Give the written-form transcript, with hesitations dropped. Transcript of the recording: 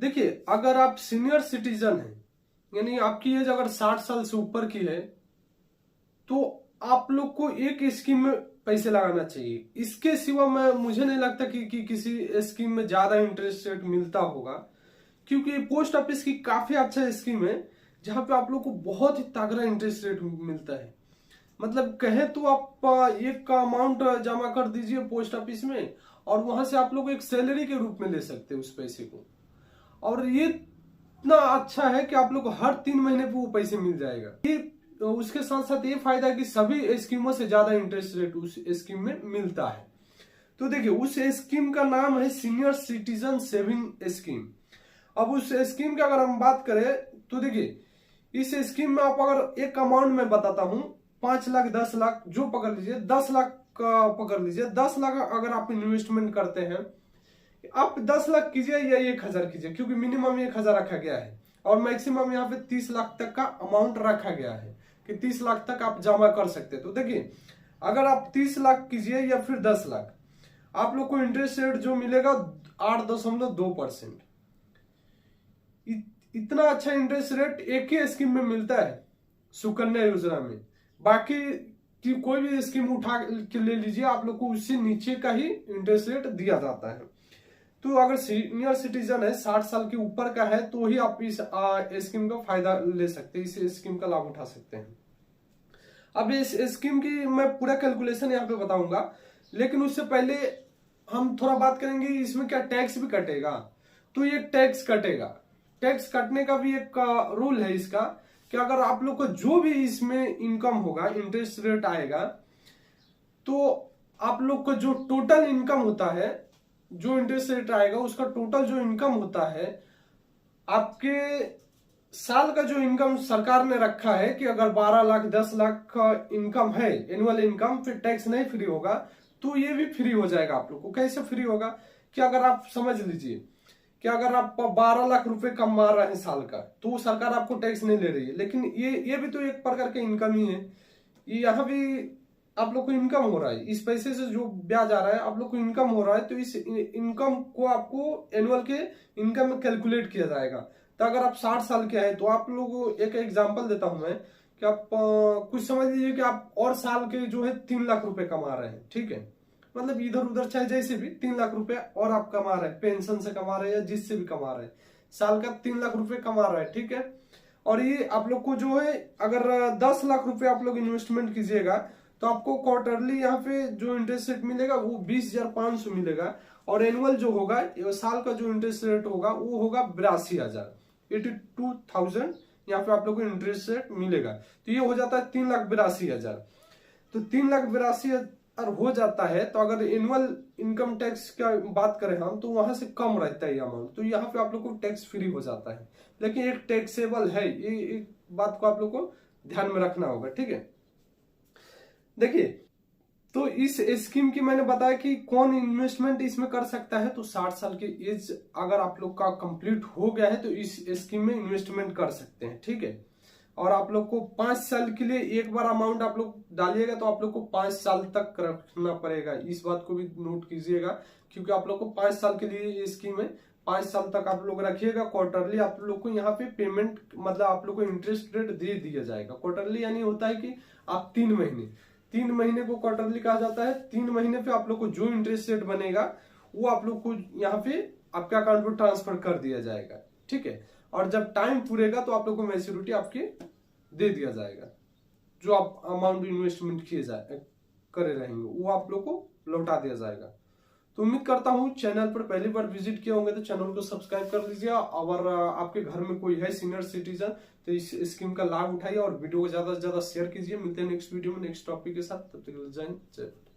देखिए, अगर आप सीनियर सिटीजन हैं, यानी आपकी एज अगर 60 साल से ऊपर की है, तो आप लोग को एक स्कीम में पैसे लगाना चाहिए। इसके सिवा मुझे नहीं लगता कि किसी स्कीम में ज्यादा इंटरेस्ट रेट मिलता होगा, क्योंकि पोस्ट ऑफिस की काफी अच्छा स्कीम है जहां पे आप लोग को बहुत ही तगड़ा इंटरेस्ट रेट मिलता है। मतलब कहे तो आप एक का अमाउंट जमा कर दीजिए पोस्ट ऑफिस में, और वहां से आप लोग एक सैलरी के रूप में ले सकते हैं उस पैसे को। और ये इतना अच्छा है कि आप लोग को हर 3 महीने पे वो पैसे मिल जाएगा। ये उसके साथ साथ ये फायदा है कि सभी स्कीमों से ज्यादा इंटरेस्ट रेट उस स्कीम में मिलता है। तो देखिए, उस स्कीम का नाम है सीनियर सिटीजन सेविंग स्कीम। अब उस स्कीम की अगर हम बात करें तो देखिए, इस स्कीम में आप अगर एक अमाउंट में बताता हूं, 5 लाख 10 लाख जो पकड़ लीजिए, 10 लाख का पकड़ लीजिए। 10 लाख अगर आप इन्वेस्टमेंट करते हैं, आप 10 लाख कीजिए या 1,000 कीजिए, क्योंकि मिनिमम 1,000 रखा गया है और मैक्सिमम यहाँ पे 30 लाख तक का अमाउंट रखा गया है कि 30 लाख तक आप जमा कर सकते हैं। तो देखिए, अगर आप 30 लाख कीजिए या फिर 10 लाख, आप लोग को इंटरेस्ट रेट जो मिलेगा 8.2%। इतना अच्छा इंटरेस्ट रेट एक ही स्कीम में मिलता है, सुकन्या योजना में। बाकी की कोई भी स्कीम उठा के ले लीजिए, आप लोग को उससे नीचे का ही इंटरेस्ट रेट दिया जाता है। तो अगर सीनियर सिटीजन है, 60 साल के ऊपर का है, तो ही आप इस स्कीम का फायदा ले सकते हैं, इस स्कीम का लाभ उठा सकते हैं। अब इस स्कीम की मैं पूरा कैलकुलेशन यहाँ पे बताऊंगा, लेकिन उससे पहले हम थोड़ा बात करेंगे इसमें क्या टैक्स भी कटेगा। तो ये टैक्स कटेगा, टैक्स कटने का भी एक रूल है इसका, कि अगर आप लोग को जो भी इसमें इनकम होगा, इंटरेस्ट रेट आएगा, तो आप लोग को जो टोटल इनकम होता है, जो इंटरेस्ट रेट आएगा उसका टोटल जो इनकम होता है, आपके साल का जो इनकम सरकार ने रखा है कि अगर 12 लाख 10 लाख का इनकम है, एनुअल इनकम, फिर टैक्स नहीं फ्री होगा, तो ये भी फ्री हो जाएगा आप लोग को। कैसे फ्री होगा कि अगर आप समझ लीजिए कि अगर आप 12 लाख रुपए कमा रहे हैं साल का, तो सरकार आपको टैक्स नहीं ले रही है, लेकिन ये भी तो एक प्रकार का इनकम ही है। ये यहाँ भी आप लोग को इनकम हो रहा है, इस पैसे से जो ब्याज आ रहा है आप लोग को इनकम हो रहा है, तो इस इनकम को आपको एनुअल के इनकम में कैलकुलेट किया जाएगा। तो अगर आप 60 साल के हैं, तो आप लोग एक एग्जांपल देता हूं मैं कि आप कुछ समझ लीजिए कि आप और साल के जो है 3 लाख रुपए कमा रहे हैं, ठीक है। मतलब इधर उधर चाहे जैसे भी 3 लाख रुपए और आप कमा रहे हैं, पेंशन से कमा रहे हैं या जिससे भी कमा रहे हैं, साल का 3 लाख रुपए कमा रहे हैं, ठीक है। और ये आप लोग को जो है, अगर 10 लाख रुपए आप लोग इन्वेस्टमेंट कीजिएगा, तो आपको क्वार्टरली यहाँ पे जो इंटरेस्ट रेट मिलेगा वो 20,500 मिलेगा, और एनुअल जो होगा, साल का जो इंटरेस्ट रेट होगा वो होगा 82,000, 82,000 यहाँ पे आप लोग को इंटरेस्ट रेट मिलेगा। तो ये हो जाता है 3,82,000। तो 3,82,000 हो जाता है, तो अगर एनुअल इनकम टैक्स का बात करें हम, तो वहां से कम रहता है ये अमाउंट, तो यहाँ पे आप लोग को टैक्स फ्री हो जाता है। लेकिन एक टैक्सेबल है, ये एक बात को आप लोग को ध्यान में रखना होगा, ठीक है। देखिए, तो इस स्कीम की मैंने बताया कि कौन इन्वेस्टमेंट इसमें कर सकता है। तो 60 साल की एज अगर आप लोग का कंप्लीट हो गया है, तो इस स्कीम में इन्वेस्टमेंट कर सकते हैं, ठीक है। और आप लोग को 5 साल के लिए एक बार अमाउंट आप लोग डालिएगा, तो आप लोग को 5 साल तक रखना पड़ेगा। इस बात को भी नोट कीजिएगा, क्योंकि आप लोग को 5 साल के लिए ये स्कीम है, 5 साल तक आप लोग रखिएगा। क्वार्टरली आप लोग को यहाँ पे पेमेंट, मतलब आप लोग को इंटरेस्ट रेट दे दिया जाएगा। क्वार्टरली यानी होता है कि आप 3 महीने को क्वार्टरली कहा जाता है। 3 महीने पे आप लोग को जो इंटरेस्ट रेट बनेगा वो आप लोग को यहाँ पे आपके अकाउंट में ट्रांसफर कर दिया जाएगा, ठीक है। और जब टाइम पूरेगा तो आप लोग को मैच्योरिटी आपके दे दिया जाएगा, जो आप अमाउंट इन्वेस्टमेंट किए करे रहेंगे वो आप लोग को लौटा दिया जाएगा। तो उम्मीद करता हूँ चैनल पर पहली बार विजिट किए होंगे तो चैनल को सब्सक्राइब कर लीजिए, और आपके घर में कोई है सीनियर सिटीजन तो इस स्कीम का लाभ उठाइए और वीडियो को ज्यादा से ज्यादा शेयर कीजिए। मिलते हैं नेक्स्ट वीडियो में नेक्स्ट टॉपिक के साथ, तब तक जय हिंद, जय भारत।